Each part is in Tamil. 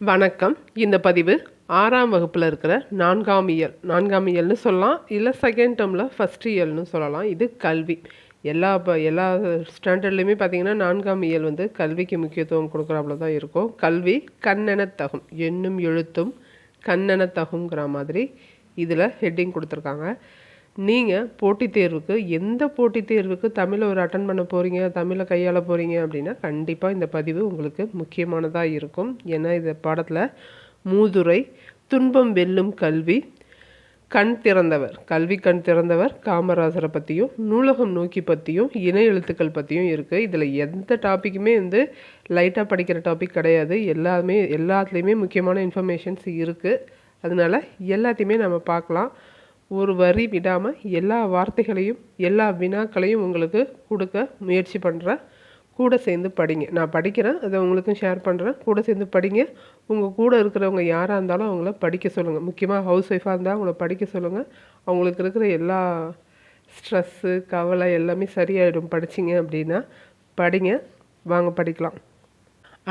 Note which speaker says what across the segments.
Speaker 1: வணக்கம். இந்த பதிவு 6ஆம் வகுப்பில் இருக்கிற நான்காம் இயல்னு சொல்லலாம், இல்லை செகண்ட் டேர்மில் ஃபஸ்ட் இயல்னு சொல்லலாம். இது கல்வி. எல்லா ஸ்டாண்டர்ட்லேயுமே பார்த்திங்கன்னா 4ஆம் இயல் வந்து கல்விக்கு முக்கியத்துவம் கொடுக்குறாப்புல தான் இருக்கும். கல்வி கண்ணெனத்தகும், எண்ணும் எழுத்தும் கண்ணெனத்தகுங்கிற மாதிரி இதில் ஹெட்டிங் கொடுத்துருக்காங்க. நீங்கள் போட்டித் தேர்வுக்கு எந்த போட்டித் தேர்வுக்கு தமிழை அட்டன் பண்ண போகிறீங்க, தமிழை கையாள போகிறீங்க அப்படின்னா கண்டிப்பாக இந்த பதிவு உங்களுக்கு முக்கியமானதாக இருக்கும். ஏன்னா இந்த பாடத்தில் மூதுரை, துன்பம் வெல்லும் கல்வி, கண் திறந்தவர், கல்வி கண் திறந்தவர் காமராசரை பற்றியும், நூலகம் நோக்கி பற்றியும், இணை எழுத்துக்கள் பற்றியும் இருக்குது. இதில் எந்த டாப்பிக்குமே வந்து லைட்டாக படிக்கிற டாபிக் கிடையாது. எல்லாத்துலேயுமே முக்கியமான இன்ஃபர்மேஷன்ஸ் இருக்குது. அதனால் எல்லாத்தையுமே நம்ம பார்க்கலாம். ஒரு வரி விடாமல் எல்லா வார்த்தைகளையும் எல்லா வினாக்களையும் உங்களுக்கு கொடுக்க முயற்சி பண்ணுறேன். கூட சேர்ந்து படிங்க. நான் படிக்கிறேன், அதை உங்களுக்கும் ஷேர் பண்ணுறேன். கூட சேர்ந்து படிங்க. உங்கள் கூட இருக்கிறவங்க யாராக இருந்தாலும் அவங்கள படிக்க சொல்லுங்கள். முக்கியமாக ஹவுஸ் ஒய்ஃபாக இருந்தால் அவங்கள படிக்க சொல்லுங்கள். அவங்களுக்கு இருக்கிற எல்லா ஸ்ட்ரெஸ்ஸு, கவலை எல்லாமே சரியாயிடும் படிச்சிங்க அப்படின்னா. படிங்க, வாங்க படிக்கலாம்.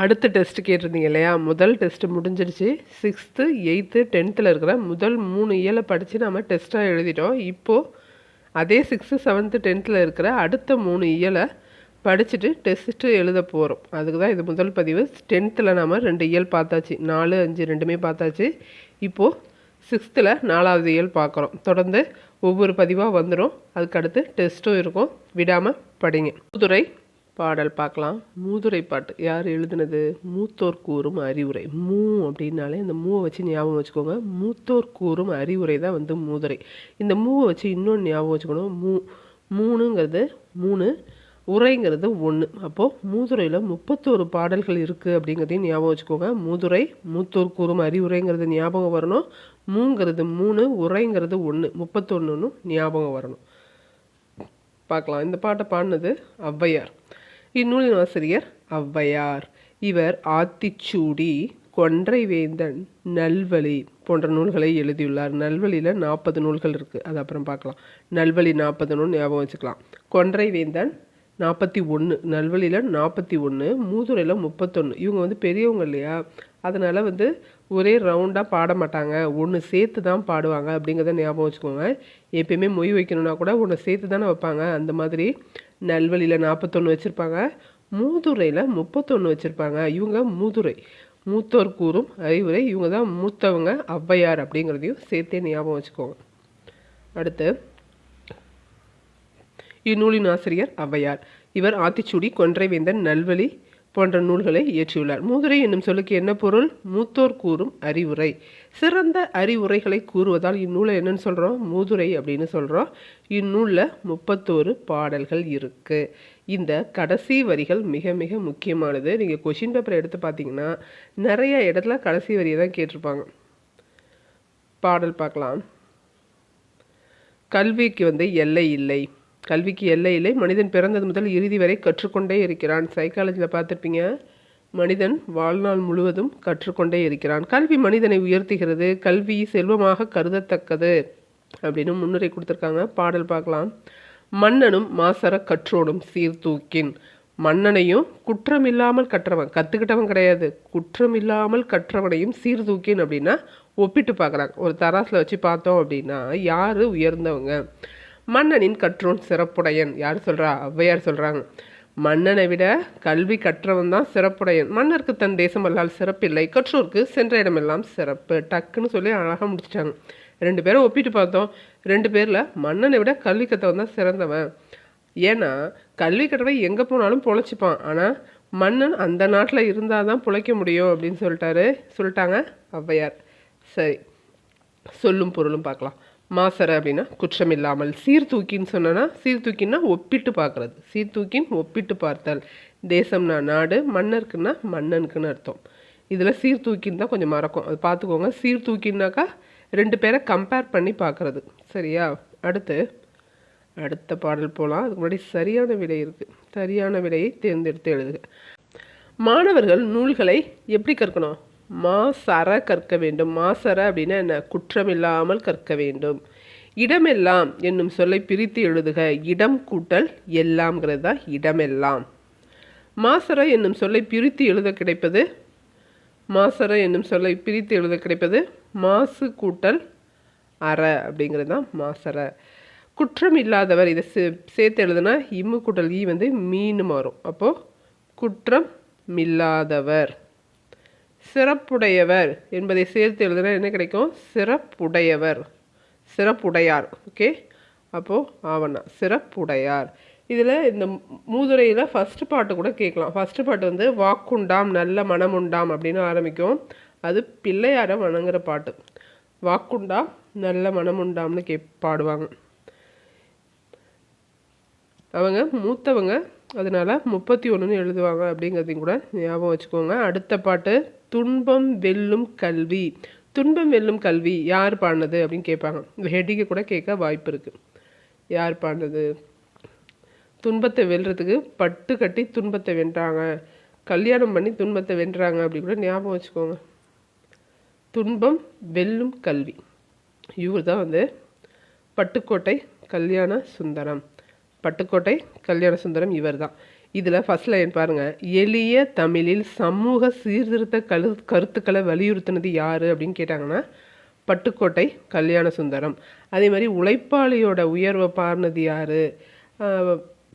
Speaker 1: அடுத்த டெஸ்ட்டு கேட்டிருந்தீங்க இல்லையா? முதல் டெஸ்ட்டு முடிஞ்சிடுச்சு. 6th 8th 10th இருக்கிற முதல் 3 இயலை படித்து நம்ம டெஸ்ட்டாக எழுதிட்டோம். இப்போது அதே 6th 7th 10th இருக்கிற அடுத்த 3 இயலை படிச்சுட்டு டெஸ்ட்டு எழுத போகிறோம். அதுக்கு தான் இது முதல் பதிவு. 10th நம்ம 2 இயல் பார்த்தாச்சு, 4, 5 ரெண்டுமே பார்த்தாச்சு. இப்போது 6th 4வது இயல் பார்க்குறோம். தொடர்ந்து ஒவ்வொரு பதிவாக வந்துடும். அதுக்கடுத்து டெஸ்ட்டும் இருக்கும். விடாமல் படிங்க. மூதுரை பாடல் பார்க்கலாம். மூதுரை பாட்டு யார் எழுதுனது? மூத்தோர் கூறும் அறிவுரை. மூ அப்படின்னாலே இந்த மூவை வச்சு ஞாபகம் வச்சுக்கோங்க. மூத்தோர் கூறும் அறிவுரை தான் வந்து மூதுரை. இந்த மூவை வச்சு இன்னொன்று ஞாபகம் வச்சுக்கணும். மூணுங்கிறது 3, உரைங்கிறது 1. அப்போது மூதுரையில் 31 பாடல்கள் இருக்குது அப்படிங்கிறதையும் ஞாபகம் வச்சுக்கோங்க. மூதுரை, மூத்தோர் கூறும் அறிவுரைங்கிறது ஞாபகம் வரணும். மூங்கிறது 3, உரைங்கிறது 1, 31 ஞாபகம் வரணும். பார்க்கலாம். இந்த பாட்டை பாடினது ஔவையார். இந்நூலின் ஆசிரியர் ஔவையார். இவர் ஆத்திச்சூடி, கொன்றை வேந்தன், நல்வழி போன்ற நூல்களை எழுதியுள்ளார். நல்வழியில் 40 நூல்கள் இருக்குது, அது அப்புறம் பார்க்கலாம். நல்வழி 40 ஞாபகம் வச்சுக்கலாம். கொன்றை வேந்தன் 41, நல்வழியில் 41, மூதுரையில் 31. இவங்க வந்து பெரியவங்க இல்லையா, அதனால் வந்து ஒரே ரவுண்டாக பாட மாட்டாங்க, ஒன்று சேர்த்து தான் பாடுவாங்க அப்படிங்கிறத ஞாபகம் வச்சுக்கோங்க. எப்பயுமே மொய் வைக்கணுன்னா கூட ஒன்று சேர்த்து தானே வைப்பாங்க. அந்த மாதிரி நல்வழியில் 41 வச்சுருப்பாங்க, மூதுரையில் 31 வச்சுருப்பாங்க. இவங்க மூதுரை, மூத்தோர் கூறும் அறிவுரை. இவங்க தான் மூத்தவங்க, ஔவையார் அப்படிங்கிறதையும் சேர்த்தே ஞாபகம் வச்சுக்கோங்க. அடுத்து இந்நூலின் ஆசிரியர் ஔவையார். இவர் ஆத்திச்சூடி, கொன்றை வேந்தன், நல்வழி போன்ற நூல்களை இயற்றியுள்ளார். மூதுரை என்னும் சொல்லுக்கு என்ன பொருள்? மூத்தோர் கூறும் அறிவுரை. சிறந்த அறிவுரைகளை கூறுவதால் இந்நூலை என்னன்னு சொல்கிறோம்? மூதுரை அப்படின்னு சொல்கிறோம். இந்நூலில் 31 பாடல்கள் இருக்குது. இந்த கடைசி வரிகள் மிக மிக முக்கியமானது. நீங்கள் கொஷின் பேப்பரை எடுத்து பார்த்தீங்கன்னா நிறைய இடத்துல கடைசி வரியை தான் கேட்டிருப்பாங்க. பாடல் பார்க்கலாம். கல்விக்கு வந்து எல்லை இல்லை. கல்விக்கு எல்லை இல்லை. மனிதன் பிறந்தது முதல் இறுதி வரை கற்றுக்கொண்டே இருக்கிறான். சைக்காலஜியில் பார்த்துருப்பீங்க. மனிதன் வாழ்நாள் முழுவதும் கற்றுக்கொண்டே இருக்கிறான். கல்வி மனிதனை உயர்த்துகிறது. கல்வி செல்வமாக கருதத்தக்கது அப்படின்னு முன்னுரை கொடுத்துருக்காங்க. பாடல் பார்க்கலாம். மன்னனும் மாசற கற்றோனும் சீர்தூக்கின். மன்னனையும் குற்றமில்லாமல் கற்றவன், கற்றுக்கிட்டவன் கிடையாது, குற்றமில்லாமல் கற்றவனையும் சீர்தூக்கின் அப்படின்னா ஒப்பிட்டு பார்க்குறாங்க. ஒரு தராசில் வச்சு பார்த்தோம் அப்படின்னா யார் உயர்ந்தவங்க? மன்னனின் கற்றோன் சிறப்புடையன். யார் சொல்கிறா? ஔவையார் சொல்கிறாங்க. மன்னனை விட கல்வி கற்றவன் தான் சிறப்புடையன். மன்னருக்கு தன் தேசம் அல்லால் சிறப்பில்லை, கற்றோருக்கு சென்ற இடமெல்லாம் சிறப்பு. டக்குன்னு சொல்லி அழகாக முடிச்சிட்டாங்க. 2 பேரை ஒப்பிட்டு பார்த்தோம். 2 பேரில் மன்னனை விட கல்வி கற்றவன் தான் சிறந்தவன். ஏன்னா கல்வி கற்றவன் எங்கே போனாலும் பொழைச்சிப்பான். ஆனால் மன்னன் அந்த நாட்டில் இருந்தால் தான் பிழைக்க முடியும் அப்படின்னு சொல்லிட்டாங்க ஔவையார். சரி, சொல்லும் பொருளும் பார்க்கலாம். மாசற அப்படின்னா குற்றமில்லாமல். சீர்தூக்கின்னு சொன்னா, சீர்தூக்கின்னா ஒப்பிட்டு பார்க்குறது. சீர்தூக்கின் ஒப்பிட்டு பார்த்தல். தேசம்னா நாடு, மன்னருக்குன்னா மன்னனுக்குன்னு அர்த்தம். இதில் சீர்தூக்கின்னு தான் கொஞ்சம் மறக்கும், அது பார்த்துக்கோங்க. சீர்தூக்கின்னாக்கா 2 பேரை கம்பேர் பண்ணி பார்க்குறது. சரியா? அடுத்த பாடல் போகலாம். அதுக்கு முன்னாடி சரியான விடை இருக்குது. சரியான விடையை தேர்ந்தெடுத்து எழுதுக. மாணவர்கள் நூல்களை எப்படி கற்கணும்? மாசற கற்க வேண்டும். மாசற அப்படின்னா என்ன? குற்றமில்லாமல் கற்க வேண்டும். இடமெல்லாம் என்னும் சொல்லை பிரித்து எழுதுக. இடம் கூட்டல் எல்லாம்ங்கிறது தான் இடமெல்லாம். மாசற என்னும் சொல்லை பிரித்து எழுத கிடைப்பது மாசற என்னும் சொல்லை பிரித்து எழுத கிடைப்பது மாசு கூட்டல் அற அப்படிங்கிறது தான் மாசற. குற்றம் இல்லாதவர், இதை சேர்த்து எழுதுனா இம்மு கூட்டல் ஈ வந்து மீனும் வரும். அப்போது குற்றம் இல்லாதவர். சிறப்புடையவர் என்பதை சேர்த்து எழுதுனா என்ன கிடைக்கும்? சிறப்புடையவர், சிறப்புடையார். ஓகே, அப்போது ஆவண்ணா சிறப்புடையார். இதில் இந்த மூதுரையில் ஃபஸ்ட்டு பாட்டு கூட கேட்கலாம். ஃபஸ்ட்டு பாட்டு வந்து வாக்குண்டாம் நல்ல மனமுண்டாம் அப்படின்னு ஆரம்பிக்கும். அது பிள்ளையாரை வணங்குற பாட்டு. வாக்குண்டாம் நல்ல மனமுண்டாம்னு பாடுவாங்க. அவங்க மூத்தவங்க, அதனால 31ன்னு எழுதுவாங்க அப்படிங்கிறதையும் கூட ஞாபகம் வச்சுக்கோங்க. அடுத்த பாட்டு துன்பம் வெல்லும் கல்வி. துன்பம் வெல்லும் கல்வி யார் பாடினது அப்படின்னு கேட்பாங்க. இந்த ஹெட்டிங்க கூட கேட்க வாய்ப்பு இருக்குது. யார் பாடினது? துன்பத்தை வெல்றதுக்கு பட்டு கட்டி துன்பத்தை வென்றாங்க, கல்யாணம் பண்ணி துன்பத்தை வென்றாங்க அப்படி கூட ஞாபகம் வச்சுக்கோங்க. துன்பம் வெல்லும் கல்வி. இவர் தான் வந்து பட்டுக்கோட்டை கல்யாண சுந்தரம். பட்டுக்கோட்டை கல்யாண சுந்தரம் இவர் தான். இதில் ஃபர்ஸ்ட் லைன் பாருங்கள். எளிய தமிழில் சமூக சீர்திருத்த கருத்துக்களை வலியுறுத்தினது யார் அப்படின்னு கேட்டாங்கன்னா பட்டுக்கோட்டை கல்யாண சுந்தரம். அதே மாதிரி உழைப்பாளியோட உயர்வை பாடினது யார்,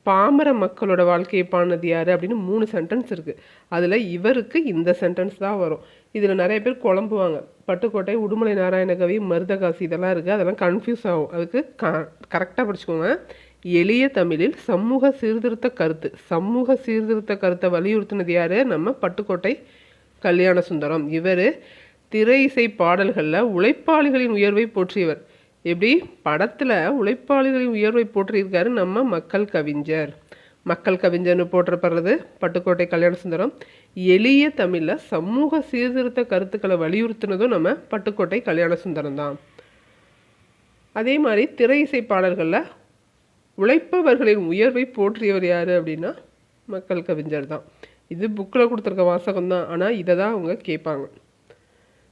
Speaker 1: பாமர மக்களோட வாழ்க்கையை பாடினது யார் அப்படின்னு 3 சென்டென்ஸ் இருக்குது. அதில் இவருக்கு இந்த சென்டென்ஸ் தான் வரும். இதில் நிறைய பேர் குழம்புவாங்க. பட்டுக்கோட்டை, உடுமலை நாராயணகவி, மருதகாசி இதெல்லாம் இருக்குது. அதெல்லாம் கன்ஃபியூஸ் ஆகும். அதுக்கு கரெக்டாக படிச்சுக்கோங்க. எளிய தமிழில் சமூக சீர்திருத்த கருத்தை வலியுறுத்தினது யார்? நம்ம பட்டுக்கோட்டை கல்யாண சுந்தரம். இவர் திரை இசை பாடல்களில் உழைப்பாளிகளின் உயர்வை போற்றியவர். எப்படி? படத்தில் உழைப்பாளிகளின் உயர்வை போற்றியிருக்காரு நம்ம மக்கள் கவிஞர். மக்கள் கவிஞர்னு போற்றப்படுறது பட்டுக்கோட்டை கல்யாண சுந்தரம். எளிய தமிழில் சமூக சீர்திருத்த கருத்துக்களை வலியுறுத்தினதும் நம்ம பட்டுக்கோட்டை கல்யாண சுந்தரம் தான். அதே மாதிரி திரை இசை பாடல்களில் உழைப்பவர்களின் உயர்வை போற்றியவர் யார் அப்படின்னா மக்கள் கவிஞர் தான். இது புக்கில் கொடுத்துருக்க வாசகம் தான், ஆனால் இதை தான் அவங்க கேட்பாங்க.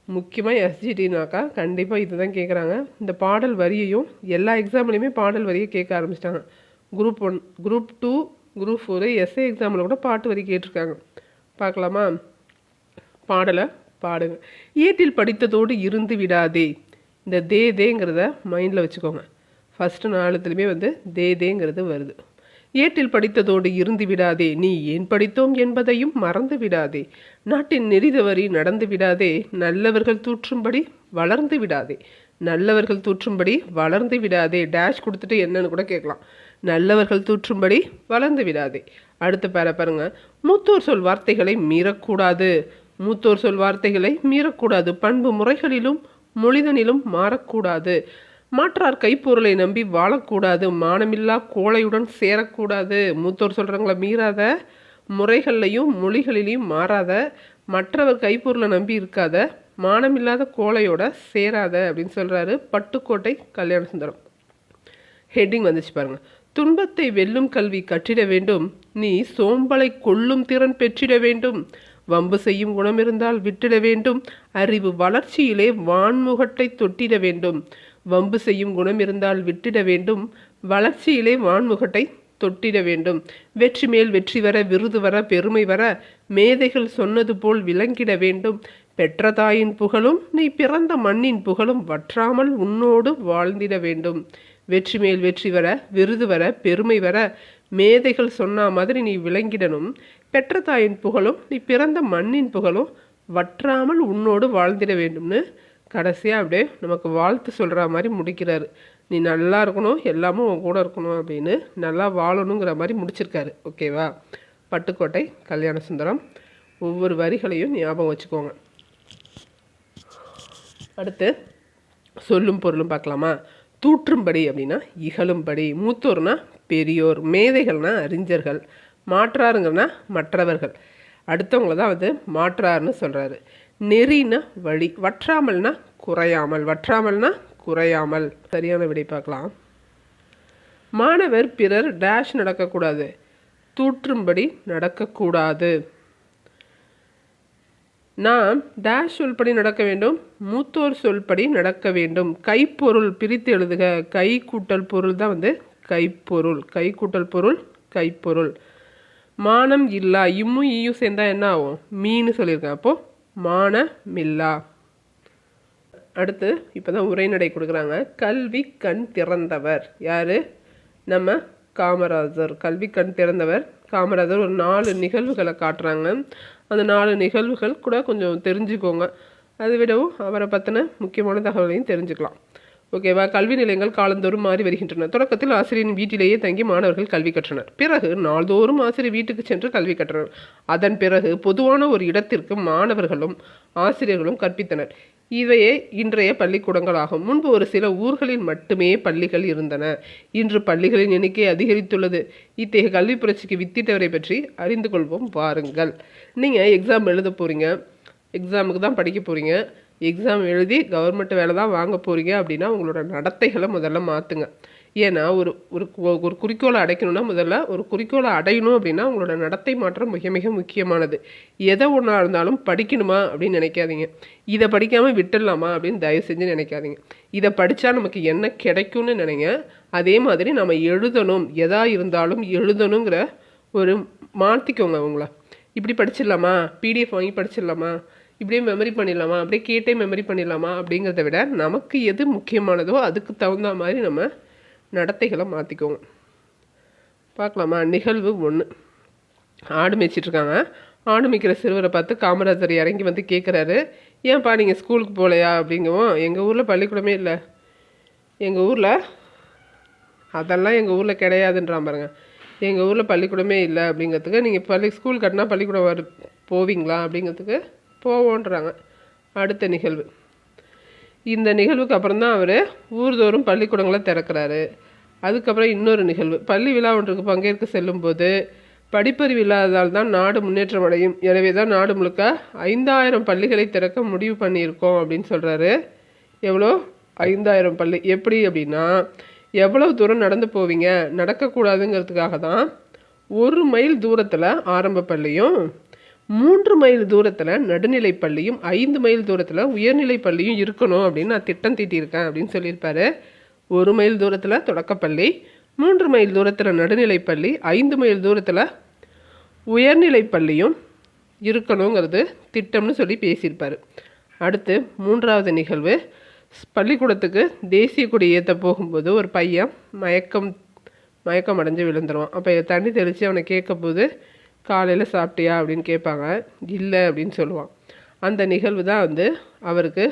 Speaker 1: முக்கியமாக எஸ்ஜிடினாக்கா கண்டிப்பாக இது தான் கேட்குறாங்க. இந்த பாடல் வரியையும் எல்லா எக்ஸாம்லேயுமே பாடல் வரியை கேட்க ஆரம்பிச்சிட்டாங்க. குரூப் 1, குரூப் 2, குரூப் 4 எஸ்ஏ எக்ஸாமில் கூட பாட்டு வரி கேட்டிருக்காங்க. பார்க்கலாமா? பாடலை பாடுங்க. ஏட்டில் படித்ததோடு இருந்து விடாதே. இந்த தேங்கிறத மைண்டில் வச்சுக்கோங்க. ஃபஸ்ட்டு 4த்துலேயுமே வந்து தேங்கிறது வருது. ஏட்டில் படித்ததோடு இருந்து விடாதே, நீ ஏன் படித்தோம் என்பதையும் மறந்து விடாதே, நாட்டின் நெறிதவறி நடந்து விடாதே, நல்லவர்கள் தூற்றும்படி வளர்ந்து விடாதே, நல்லவர்கள் தூற்றும்படி வளர்ந்து விடாதே. டேஷ் கொடுத்துட்டு என்னன்னு கூட கேட்கலாம். நல்லவர்கள் தூற்றும்படி வளர்ந்து விடாதே. அடுத்த பேர பாருங்க. மூத்தோர் சொல் வார்த்தைகளை மீறக்கூடாது. மூத்தோர் சொல் வார்த்தைகளை மீறக்கூடாது. பண்பு முறைகளிலும் மொழிதனிலும் மாறக்கூடாது. மாற்றார் கைப்பொருளை நம்பி வாழக்கூடாது. மானமில்லா கோழையுடன் சேரக்கூடாது. மூத்தோர் சொல்கிறவங்கள மீறாத, முறைகள்லையும் மொழிகளிலையும் மாறாத, மற்றவர் கைப்பொருளை நம்பி இருக்காத, மானமில்லாத கோழையோட சேராத அப்படின்னு சொல்கிறாரு பட்டுக்கோட்டை கல்யாண சுந்தரம். ஹெட்டிங் வந்துச்சு பாருங்கள். துன்பத்தை வெல்லும் கல்வி கற்றிட வேண்டும், நீ சோம்பலை கொள்ளும் திறன் பெற்றிட வேண்டும், வம்பு செய்யும் குணம் இருந்தால் விட்டிட வேண்டும், அறிவு வளர்ச்சியிலே வான்முகட்டை தொட்டிட வேண்டும், வம்பு செய்யும் குணம் இருந்தால் விட்டிட வேண்டும், வளர்ச்சியிலே வான்முகட்டை தொட்டிட வேண்டும், வெற்றி மேல் வெற்றி வர, விருது வர, பெருமை வர, மேதைகள் சொன்னது போல் விளங்கிட வேண்டும், பெற்ற தாயின் புகழும் நீ பிறந்த மண்ணின் புகழும் வற்றாமல் உன்னோடு வாழ்ந்திட வேண்டும், வெற்றி மேல் வெற்றி வர, விருது வர, பெருமை வர, மேதைகள் சொன்ன மாதிரி நீ விளங்கிடணும், பெற்ற தாயின் புகழும் நீ பிறந்த மண்ணின் புகழும் வற்றாமல் உன்னோடு வாழ்ந்திட வேண்டும்னு கடைசியாக அப்படியே நமக்கு வாழ்த்து சொல்கிற மாதிரி முடிக்கிறாரு. நீ நல்லா இருக்கணும், எல்லாமும் உன் கூட இருக்கணும் அப்படின்னு நல்லா வாழணுங்கிற மாதிரி முடிச்சிருக்காரு. ஓகேவா? பட்டுக்கோட்டை கல்யாண சுந்தரம். ஒவ்வொரு வரிகளையும் ஞாபகம் வச்சுக்கோங்க. அடுத்து சொல்லும் பொருளும் பார்க்கலாமா? தூற்றும்படி அப்படின்னா இகழும்படி, மூத்தோர்னா பெரியோர், மேதைகள்னா அறிஞர்கள், மாற்றாருங்கன்னா மற்றவர்கள், அடுத்தவங்கள தான் வந்து மாற்றாருன்னு சொல்கிறாரு. நெறினா வழி, வற்றாமல்னா குறையாமல், வற்றாமல்னா குறையாமல். சரியான விடை பார்க்கலாம். மாணவர் பிறர் டேஷ் நடக்கக்கூடாது, தூற்றும்படி நடக்கக்கூடாது. நாம் டேஷ் சொல்படி நடக்க வேண்டும், மூத்தோர் சொல்படி நடக்க வேண்டும். கைப்பொருள் பிரித்து எழுதுக. கை கூட்டல் பொருள் தான் வந்து கைப்பொருள். கை கூட்டல் பொருள் கைப்பொருள். மானம் இல்லா, இம்மும் ஈயும் சேர்ந்தா என்ன ஆகும்? மீன்னு சொல்லியிருக்கேன். அப்போது மானமில்லா. அடுத்து இப்போ தான் உரைநடை கொடுக்குறாங்க. கல்வி கண் திறந்தவர் யார்? நம்ம காமராஜர். கல்வி கண் திறந்தவர் காமராஜர். ஒரு 4 நிகழ்வுகளை காட்டுறாங்க. அந்த 4 நிகழ்வுகள் கூட கொஞ்சம் தெரிஞ்சுக்கோங்க. அதை விடவும் அவரை பற்றின முக்கியமான தகவலையும் தெரிஞ்சுக்கலாம். ஓகேவா? கல்வி நிலையங்கள் காலந்தோறும் மாறி வருகின்றன. தொடக்கத்தில் ஆசிரியரின் வீட்டிலேயே தங்கி மாணவர்கள் கல்வி கற்றனர். பிறகு நாள்தோறும் ஆசிரியர் வீட்டுக்கு சென்று கல்வி கற்றனர். அதன் பிறகு பொதுவான ஒரு இடத்திற்கு மாணவர்களும் ஆசிரியர்களும் கற்பித்தனர். இவையே இன்றைய பள்ளிக்கூடங்கள் ஆகும். முன்பு ஒரு சில ஊர்களில் மட்டுமே பள்ளிகள் இருந்தன. இன்று பள்ளிகளின் எண்ணிக்கை அதிகரித்துள்ளது. இத்தகைய கல்வி புரட்சிக்கு வித்திட்டவரை பற்றி அறிந்து கொள்வோம் வாருங்கள். நீங்கள் எக்ஸாம் எழுத போகிறீங்க, எக்ஸாமுக்கு தான் படிக்க போகிறீங்க, எக்ஸாம் எழுதி கவர்மெண்ட் வேலை தான் வாங்க போகிறீங்க அப்படின்னா உங்களோட நடத்தைகளை முதல்ல மாற்றுங்க. ஏன்னா ஒரு ஒரு ஒரு குறிக்கோளை அடைக்கணும்னா முதல்ல ஒரு குறிக்கோளை அடையணும் அப்படின்னா உங்களோட நடத்தை மாற்றம் மிக மிக முக்கியமானது. எதை ஒன்றா இருந்தாலும் படிக்கணுமா அப்படின்னு நினைக்காதீங்க. இதை படிக்காமல் விட்டுடலாமா அப்படின்னு தயவு செஞ்சு நினைக்காதீங்க. இதை படித்தா நமக்கு என்ன கிடைக்கும்னு நினைங்க. அதே மாதிரி நம்ம எழுதணும், எதா இருந்தாலும் எழுதணுங்கிற ஒரு மாற்றிக்கோங்க. உங்களை இப்படி படிச்சிடலாமா, பிடிஎஃப் வாங்கி படிச்சிடலாமா, இப்படியே மெமரி பண்ணிடலாமா, அப்படியே கேட்டே மெமரி பண்ணிடலாமா அப்படிங்கிறத விட நமக்கு எது முக்கியமானதோ அதுக்கு தகுந்த மாதிரி நம்ம நடத்தைகளை மாற்றிக்கோங்க. பார்க்கலாமா? நிகழ்வு 1. ஆடு மேய்ச்சிட்ருக்காங்க. ஆடு மேய்க்கிற சிறுவரை பார்த்து காமராஜர் இறங்கி வந்து கேட்குறாரு, ஏன்ப்பா நீங்கள் ஸ்கூலுக்கு போகலையா அப்படிங்கவும், எங்கள் ஊரில் பள்ளிக்கூடமே இல்லை, எங்கள் ஊரில் அதெல்லாம் எங்கள் ஊரில் கிடையாதுன்றான் பாருங்க. எங்கள் ஊரில் பள்ளிக்கூடமே இல்லை அப்படிங்கிறதுக்கு நீங்கள் ஸ்கூல் கட்டினா பள்ளிக்கூடம் போவீங்களா அப்படிங்கிறதுக்கு போவோன்றாங்க. அடுத்த நிகழ்வு. இந்த நிகழ்வுக்கு அப்புறம் தான் அவர் ஊர்தோறும் பள்ளிக்கூடங்களை திறக்கிறாரு. அதுக்கப்புறம் இன்னொரு நிகழ்வு. பள்ளி விழா ஒன்றுக்கு பங்கேற்க செல்லும்போது படிப்பறிவு இல்லாததால் தான் நாடு முன்னேற்றம் அடையும், எனவே தான் நாடு முழுக்க 5000 பள்ளிகளை திறக்க முடிவு பண்ணியிருக்கோம் அப்படின்னு சொல்கிறாரு. எவ்வளோ? 5000 பள்ளி. எப்படி அப்படின்னா எவ்வளவு தூரம் நடந்து போவீங்க, நடக்கக்கூடாதுங்கிறதுக்காக தான் 1 மைல் தூரத்தில் ஆரம்ப பள்ளியும் 3 மைல் தூரத்தில் நடுநிலை பள்ளியும் 5 மைல் தூரத்தில் உயர்நிலை பள்ளியும் இருக்கணும் அப்படின்னு நான் திட்டம் தீட்டியிருக்கேன் அப்படின்னு சொல்லியிருப்பாரு. 1 மைல் தூரத்தில் தொடக்கப்பள்ளி, 3 மைல் தூரத்தில் நடுநிலை பள்ளி, 5 மைல் தூரத்தில் உயர்நிலை பள்ளியும் இருக்கணுங்கிறது திட்டம்னு சொல்லி பேசியிருப்பார். அடுத்து 3வது நிகழ்வு. பள்ளிக்கூடத்துக்கு தேசிய கொடி ஏற்ற போகும்போது ஒரு பையன் மயக்கம் அடைஞ்சு விழுந்துருவான். அப்போ தண்ணி தெளித்து அவனை கேட்கும்போது காலையில் சாப்பிட்டியா அப்படின்னு கேட்பாங்க. இல்லை அப்படின்னு சொல்லுவான். அந்த நிகழ்வு தான் வந்து அவருக்கு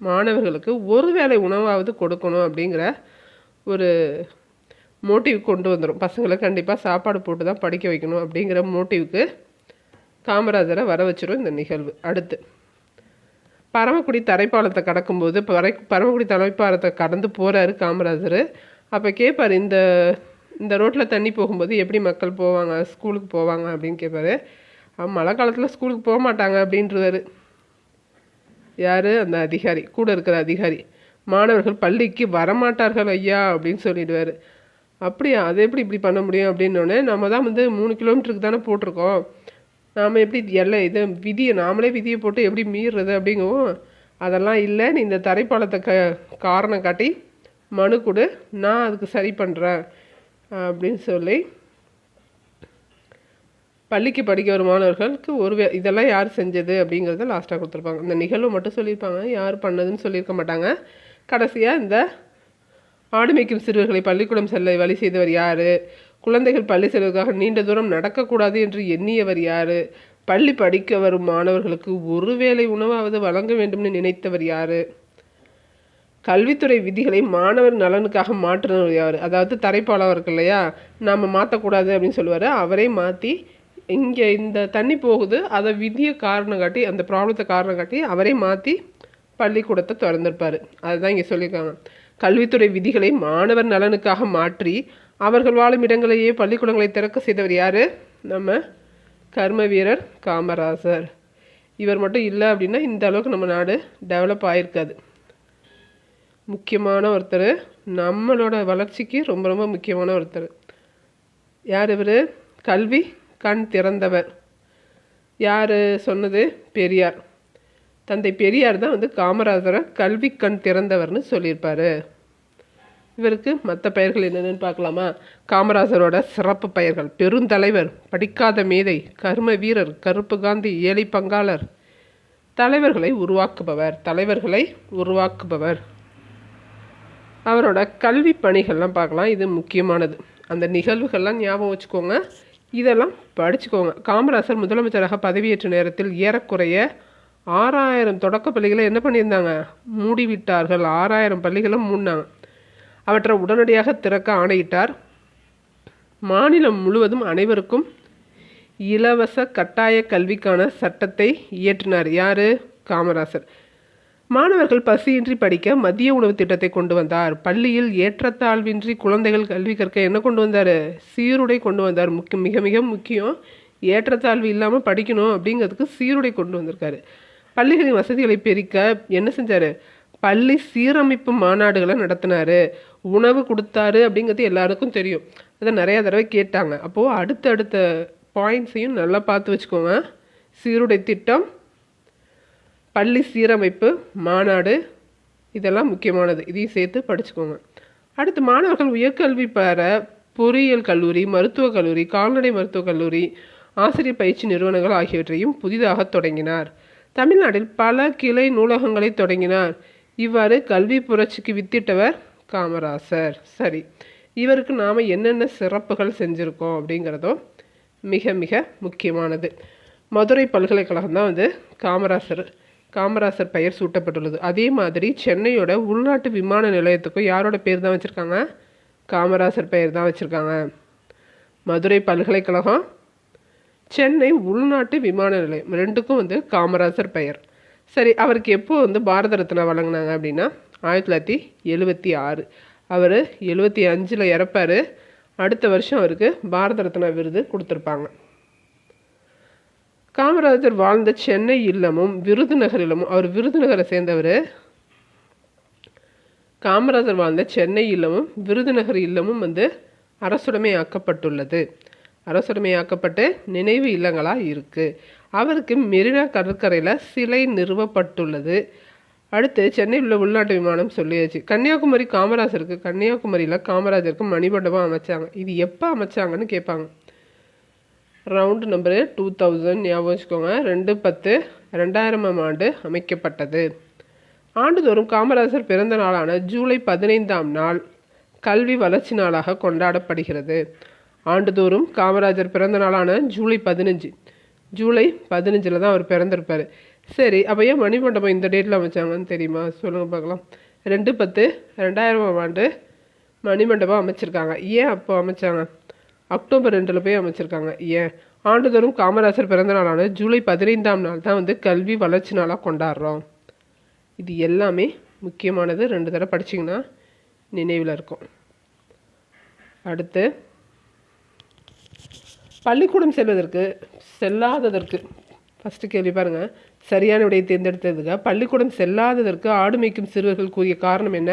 Speaker 1: மாணவர்களுக்கு ஒரு வேளை உணவாவது கொடுக்கணும் அப்படிங்கிற ஒரு மோட்டிவ் கொண்டு வந்துடும். பசங்களை கண்டிப்பாக சாப்பாடு போட்டு தான் படிக்க வைக்கணும் அப்படிங்கிற மோட்டிவ்க்கு காமராஜரை வர வச்சிடும் இந்த நிகழ்வு. அடுத்து பரமக்குடி தரைப்பாலத்தை கடக்கும்போது பரமக்குடி தரைப்பாலத்தை கடந்து போகிறாரு காமராஜர். அப்போ கேட்பார், இந்த ரோட்டில் தண்ணி போகும்போது எப்படி மக்கள் போவாங்க, ஸ்கூலுக்கு போவாங்க அப்படின்னு கேட்பாரு. மழை காலத்தில் ஸ்கூலுக்கு போக மாட்டாங்க அப்படின்றவாரு. யார்? அந்த அதிகாரி, கூட இருக்கிற அதிகாரி. மாணவர்கள் பள்ளிக்கு வரமாட்டார்கள் ஐயா அப்படின்னு சொல்லிடுவார். அப்படியா? அது எப்படி இப்படி பண்ண முடியும் அப்படின்னோடனே, நம்ம தான் வந்து 3 கிலோமீட்டருக்கு தானே போட்டிருக்கோம், நாம் எப்படி விதியை நாமளே விதியை போட்டு எப்படி மீறுறது அப்படிங்கவும், அதெல்லாம் இல்லை, நீ இந்த தரைப்பாலத்தை காரணம் காட்டி மனு கொடு, நான் அதுக்கு சரி பண்ணுறேன் அப்படின்னு சொல்லி பள்ளிக்கு படிக்க வரும் மாணவர்களுக்கு இதெல்லாம் யார் செஞ்சது அப்படிங்கிறத லாஸ்ட்டாக கொடுத்துருப்பாங்க. இந்த நிகழ்வு மட்டும் சொல்லியிருப்பாங்க, யார் பண்ணதுன்னு சொல்லியிருக்க மாட்டாங்க. கடைசியாக இந்த ஆடு மேய்க்கும் சிறுவர்களை பள்ளிக்கூடம் செல்ல வழி செய்தவர் யார், குழந்தைகள் பள்ளி செல்வதற்காக நீண்ட தூரம் நடக்கக்கூடாது என்று எண்ணியவர் யார், பள்ளி படிக்க வரும் மாணவர்களுக்கு ஒருவேளை உணவாவது வழங்க வேண்டும்னு நினைத்தவர் யார், கல்வித்துறை விதிகளை மாணவர் நலனுக்காக மாற்றினவர் யார். அதாவது தரைப்பாலம் இருக்கு இல்லையா, நாம் மாற்றக்கூடாது அப்படின்னு சொல்லுவார். அவரே மாற்றி இங்கே இந்த தண்ணி போகுது, அதை விதியை காரணம் காட்டி, அந்த ப்ராப்ளத்தை காரணம் காட்டி அவரே மாற்றி பள்ளிக்கூடத்தை திறந்திருப்பார். அதுதான் இங்கே சொல்லியிருக்காங்க. கல்வித்துறை விதிகளை மாணவர் நலனுக்காக மாற்றி அவர்கள் வாழும் இடங்களையே பள்ளிக்கூடங்களை திறக்க செய்தவர் யார்? நம்ம கர்ம வீரர் காமராஜர். இவர் மட்டும் இல்லை அப்படின்னா இந்த அளவுக்கு நம்ம நாடு டெவலப் ஆகிருக்காது. முக்கியமான ஒருத்தர், நம்மளோட வளர்ச்சிக்கு ரொம்ப ரொம்ப முக்கியமான ஒருத்தர். யார் இவர்? கல்வி கண் திறந்தவர். யார் சொன்னது? பெரியார். தந்தை பெரியார் தான் வந்து காமராஜரை கல்வி கண் திறந்தவர்னு சொல்லியிருப்பார். இவருக்கு மற்ற பெயர்கள் என்னென்னு பார்க்கலாமா? காமராஜரோட சிறப்பு பெயர்கள்: பெருந்தலைவர், படிக்காத மேதை, கர்ம வீரர், கருப்பு காந்தி, ஏழை பங்காளர். தலைவர்களை உருவாக்குபவர். அவரோட கல்வி பணிகள்லாம் பார்க்கலாம். இது முக்கியமானது. அந்த நிகழ்வுகள்லாம் ஞாபகம் வச்சுக்கோங்க, இதெல்லாம் படிச்சுக்கோங்க. காமராசர் முதலமைச்சராக பதவியேற்ற நேரத்தில் ஏறக்குறைய 6000 தொடக்க பள்ளிகளை என்ன பண்ணியிருந்தாங்க, மூடிவிட்டார்கள். 6000 பள்ளிகளும் மூடினாங்க. அவற்றை உடனடியாக திறக்க ஆணையிட்டார். மாநிலம் முழுவதும் அனைவருக்கும் இலவச கட்டாய கல்விக்கான சட்டத்தை இயற்றினார். யார்? காமராசர். மாணவர்கள் பசியின்றி படிக்க மதிய உணவு திட்டத்தை கொண்டு வந்தார். பள்ளியில் ஏற்றத்தாழ்வின்றி குழந்தைகள் கல்வி கற்க என்ன கொண்டு வந்தார்? சீருடை கொண்டு வந்தார். மிக மிக முக்கியம், ஏற்றத்தாழ்வு இல்லாமல் படிக்கணும் அப்படிங்கிறதுக்கு சீருடை கொண்டு வந்திருக்காரு. பள்ளிகளின் வசதிகளை பெருக்க என்ன செஞ்சார்? பள்ளி சீரமைப்பு மாநாடுகளை நடத்தினார். உணவு கொடுத்தாரு அப்படிங்கிறது எல்லாருக்கும் தெரியும். அதை நிறையா தடவை கேட்டாங்க. அப்போது அடுத்தடுத்த பாயிண்ட்ஸையும் நல்லா பார்த்து வச்சுக்கோங்க. சீருடை திட்டம், பள்ளி சீரமைப்பு மாநாடு, இதெல்லாம் முக்கியமானது. இதையும் சேர்த்து படிச்சுக்கோங்க. அடுத்து மாணவர்கள் உயர்கல்வி பெற பொறியியல் கல்லூரி, மருத்துவக் கல்லூரி, கால்நடை மருத்துவக் கல்லூரி, ஆசிரியர் பயிற்சி நிறுவனங்கள் ஆகியவற்றையும் புதிதாக தொடங்கினார். தமிழ்நாட்டில் பல கிளை நூலகங்களை தொடங்கினார். இவ்வாறு கல்வி புரட்சிக்கு வித்திட்டவர் காமராசர். சரி, இவருக்கு நாம் என்னென்ன சிறப்புகள் செஞ்சுருக்கோம் அப்படிங்கிறதும் மிக மிக முக்கியமானது. மதுரை பல்கலைக்கழகம் தான் காமராசர் பெயர் சூட்டப்பட்டுள்ளது. அதே மாதிரி சென்னையோட உள்நாட்டு விமான நிலையத்துக்கும் யாரோட பேர் தான் வச்சுருக்காங்க? காமராசர் பெயர் தான் வச்சுருக்காங்க. மதுரை பல்கலைக்கழகம், சென்னை உள்நாட்டு விமான நிலையம், ரெண்டுக்கும் காமராசர் பெயர். சரி, அவருக்கு எப்போ பாரத ரத்னா வழங்கினாங்க அப்படின்னா 1976. அவர் 75 இறப்பார். அடுத்த வருஷம் அவருக்கு பாரத ரத்னா விருது கொடுத்துருப்பாங்க. காமராஜர் வாழ்ந்த சென்னை இல்லமும் விருதுநகர் இல்லமும், அவர் விருதுநகரை சேர்ந்தவர். காமராஜர் வாழ்ந்த சென்னை இல்லமும் விருதுநகர் இல்லமும் அரசுடைமையாக்கப்பட்டுள்ளது. அரசுடைமையாக்கப்பட்டு நினைவு இல்லங்களாக இருக்குது. அவருக்கு மெரினா கடற்கரையில் சிலை நிறுவப்பட்டுள்ளது. அடுத்து சென்னையில் உள்ள உள்நாட்டு விமானம் சொல்லியாச்சு. கன்னியாகுமரியில் காமராஜருக்கு மணிமண்டபம் அமைச்சாங்க. இது எப்போ அமைச்சாங்கன்னு கேட்பாங்க. ரவுண்டு நம்பரு 2000 ஞாபகம் வச்சுக்கோங்க. 2/10/2000 ஆண்டு அமைக்கப்பட்டது. ஆண்டுதோறும் காமராஜர் பிறந்த நாளான ஜூலை 15ஆம் நாள் கல்வி வளர்ச்சி நாளாக கொண்டாடப்படுகிறது. ஆண்டுதோறும் காமராஜர் பிறந்த நாளான ஜூலை 15 தான் அவர் பிறந்திருப்பார். சரி, அப்போ ஏன் மணிமண்டபம் இந்த டேட்டில் அமைச்சாங்கன்னு தெரியுமா? சொல்லுங்கள் பார்க்கலாம். 2/10/2000 ஆண்டு மணிமண்டபம் அமைச்சிருக்காங்க. ஏன் அப்போ அமைச்சாங்க? அக்டோபர் 2 போய் அமைச்சிருக்காங்க. ஏன்? ஆண்டுதோறும் காமராஜர் பிறந்த நாளான ஜூலை 15ஆம் நாள் தான் கல்வி வளர்ச்சி நாளாக கொண்டாடுறோம். இது எல்லாமே முக்கியமானது. 2 தடவை படிச்சிங்கன்னா நினைவில் இருக்கும். அடுத்து பள்ளிக்கூடம் செல்லாததற்கு ஃபஸ்ட்டு கேள்வி பாருங்கள். சரியான விடையை தேர்ந்தெடுத்ததுக்கு பள்ளிக்கூடம் செல்லாததற்கு ஆடு மேய்க்கும் சிறுவர்கள் கூறிய காரணம் என்ன?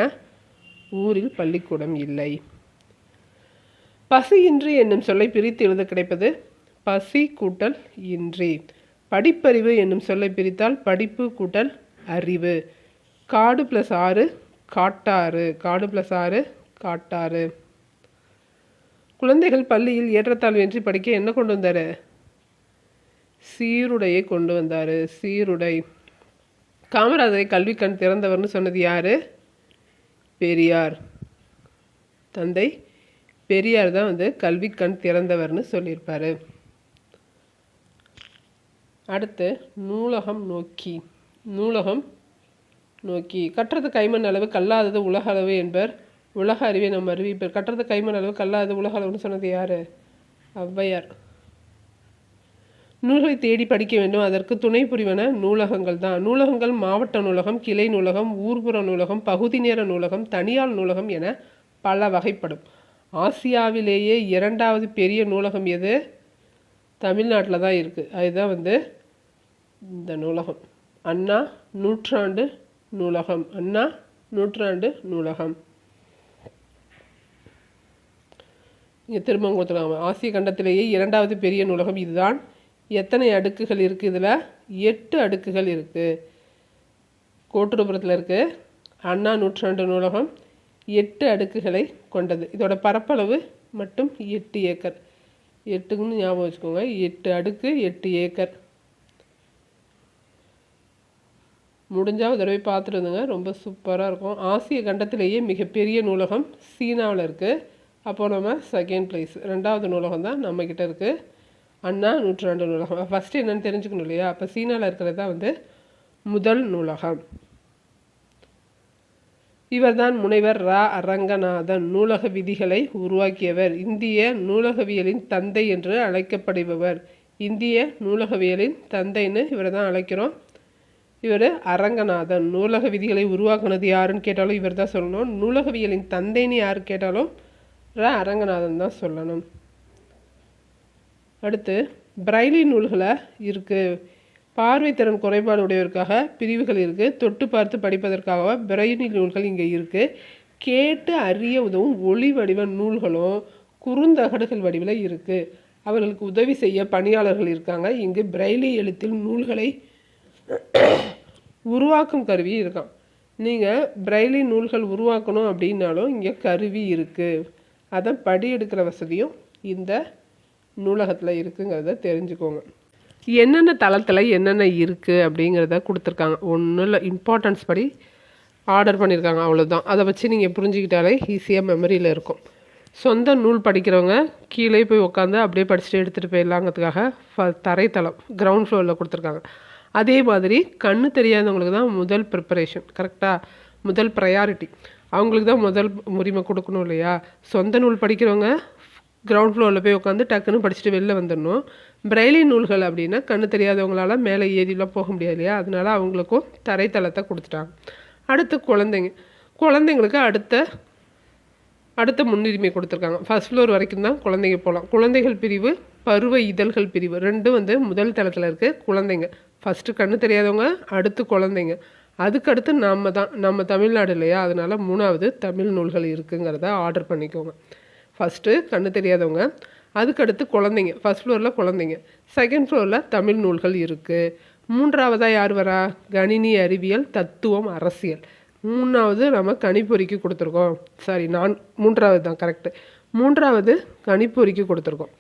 Speaker 1: ஊரில் பள்ளிக்கூடம் இல்லை. பசியின்றி என்னும் சொல்லை பிரித்து எழுத கிடைப்பது பசி கூட்டல் இன்றி. படிப்பறிவு என்னும் சொல்லை பிரித்தால் படிப்பு கூட்டல் அறிவு. காடு + 6 காட்டாறு. குழந்தைகள் பள்ளியில் ஏற்றத்தாழ்வின்றி படிக்க என்ன கொண்டு வந்தார்? சீருடையை கொண்டு வந்தார். சீருடை. காமராஜரை கல்வி கண் திறந்தவர்னு சொன்னது யார்? பெரியார். தந்தை பெரியார் தான் கல்வி கண் திறந்தவர்னு சொல்லியிருப்பார். அடுத்து நூலகம் நோக்கி. கற்றது கைமண் அளவு கல்லாதது உலக அளவு என்பர். உலக அறிவை நம்ம அறிவிப்பர். கற்றது கைமண் அளவு கல்லாதது உலக அளவுன்னு சொன்னது யார்? ஔவையார். நூல்களை தேடி படிக்க வேண்டும். அதற்கு துணை புரிவன நூலகங்கள் தான். நூலகங்கள் மாவட்ட நூலகம், கிளை நூலகம், ஊர்புற நூலகம், பகுதி நேர நூலகம், தனியார் நூலகம் என பல வகைப்படும். ஆசியாவிலேயே 2வது பெரிய நூலகம் எது? தமிழ்நாட்டில் தான் இருக்குது. அதுதான் இந்த நூலகம். அண்ணா நூற்றாண்டு நூலகம். இங்கே திரும்ப கொடுத்துருக்காங்க. ஆசிய கண்டத்திலேயே 2வது பெரிய நூலகம் இதுதான். எத்தனை அடுக்குகள் இருக்குது? இதில் 8 அடுக்குகள் இருக்குது. கோட்டூர்புரத்தில் இருக்குது அண்ணா நூற்றாண்டு நூலகம். 8 அடுக்குகளை கொண்டது. இதோட பரப்பளவு மட்டும் 8 ஏக்கர். 8ன்னு ஞாபகம் வச்சுக்கோங்க. 8 அடுக்கு 8 ஏக்கர். முடிஞ்சால் ஒரு தடவை பார்த்துட்டு வந்துங்க, ரொம்ப சூப்பராக இருக்கும். ஆசிய கண்டத்திலேயே மிகப்பெரிய நூலகம் சீனாவில் இருக்குது. அப்போது நம்ம செகண்ட் ப்ளேஸ். 2வது நூலகம் தான் நம்மக்கிட்ட இருக்குது, அண்ணா நூற்றாண்டு நூலகம். ஃபஸ்ட்டு என்னென்னு தெரிஞ்சுக்கணும் இல்லையா? அப்போ சீனாவில் இருக்கிறது தான் வந்து முதல் நூலகம். இவர்தான் முனைவர் ரா அரங்கநாதன். நூலக விதிகளை உருவாக்கியவர். இந்திய நூலகவியலின் தந்தை என்று அழைக்கப்படுபவர். இந்திய நூலகவியலின் தந்தைன்னு இவரை தான் அழைக்கிறோம். இவர் அரங்கநாதன். நூலக விதிகளை உருவாக்குனது யாருன்னு கேட்டாலும் இவர் தான் சொல்லணும். நூலகவியலின் தந்தைன்னு யார் கேட்டாலும் ரா அரங்கநாதன் தான் சொல்லணும். அடுத்து பிரைலி நூல்களை இருக்குது. பார்வைத்திறன் குறைபாடு உடையவருக்காக பிரிவுகள் இருக்குது. தொட்டு பார்த்து படிப்பதற்காக பிரைலி நூல்கள் இங்கே இருக்குது. கேட்டு அறிய உதவும் ஒளி வடிவ நூல்களும் குறுந்தகடுகள் வடிவில் இருக்குது. அவர்களுக்கு உதவி செய்ய பணியாளர்கள் இருக்காங்க. இங்கு பிரைலி எழுத்தில் நூல்களை உருவாக்கும் கருவி இருக்கான். நீங்கள் பிரைலி நூல்கள் உருவாக்கணும் அப்படின்னாலும் இங்கே கருவி இருக்குது. அதை படி எடுக்கிற வசதியும் இந்த நூலகத்தில் இருக்குங்கிறத தெரிஞ்சுக்கோங்க. என்னென்ன தளத்தில் என்னென்ன இருக்குது அப்படிங்கிறத கொடுத்துருக்காங்க. ஒன்றும் இல்லை, இம்பார்ட்டன்ஸ் படி ஆர்டர் பண்ணியிருக்காங்க, அவ்வளோதான். அதை வச்சு நீங்கள் புரிஞ்சுக்கிட்டாலே ஈஸியாக மெமரியில் இருக்கும். சொந்த நூல் படிக்கிறவங்க கீழே போய் உட்காந்து அப்படியே படிச்சுட்டு எடுத்துகிட்டு போயிடலாங்கிறதுக்காக தரைத்தளம் கிரவுண்ட் ஃப்ளோரில் கொடுத்துருக்காங்க. அதே மாதிரி கண்ணு தெரியாதவங்களுக்கு தான் முதல் ப்ரிப்பரேஷன், கரெக்டாக முதல் ப்ரையாரிட்டி அவங்களுக்கு தான் முதல் உரிமை கொடுக்கணும் இல்லையா? சொந்த நூல் படிக்கிறவங்க கிரவுண்ட் ஃப்ளோரில் போய் உட்காந்து டக்குன்னு படிச்சுட்டு வெளில வந்துடணும். பிரைலி நூல்கள் அப்படின்னா கண்ணு தெரியாதவங்களால மேலே ஏறிலாம் போக முடியாது இல்லையா? அதனால அவங்களுக்கும் தரைத்தளத்தை கொடுத்துட்டாங்க. அடுத்து குழந்தைங்களுக்கு அடுத்த முன்னுரிமை கொடுத்துருக்காங்க. ஃபர்ஸ்ட் ஃப்ளோர் வரைக்கும் தான் குழந்தைங்க போகலாம். குழந்தைகள் பிரிவு, பருவ இதழ்கள் பிரிவு ரெண்டும் வந்து முதல் தளத்தில் இருக்குது. குழந்தைங்க ஃபஸ்ட்டு கண்ணு தெரியாதவங்க, அடுத்து குழந்தைங்க, அதுக்கடுத்து நம்ம தமிழ்நாடு இல்லையா? அதனால் 3வது தமிழ் நூல்கள் இருக்குங்கிறத ஆர்டர் பண்ணிக்கோங்க. ஃபஸ்ட்டு கண்ணு தெரியாதவங்க, அதுக்கடுத்து குழந்தைங்க. ஃபஸ்ட் ஃப்ளோரில் குழந்தைங்க, செகண்ட் ஃப்ளோரில் தமிழ் நூல்கள் இருக்குது. 3வதாக யார் வரா? கணினி அறிவியல், தத்துவம், அரசியல். 3வது நம்ம கணிப்பொறிக்கு கொடுத்துருக்கோம். சாரி, 3வது தான் கரெக்டு. 3வது கணிப்பொறிக்கு கொடுத்துருக்கோம்.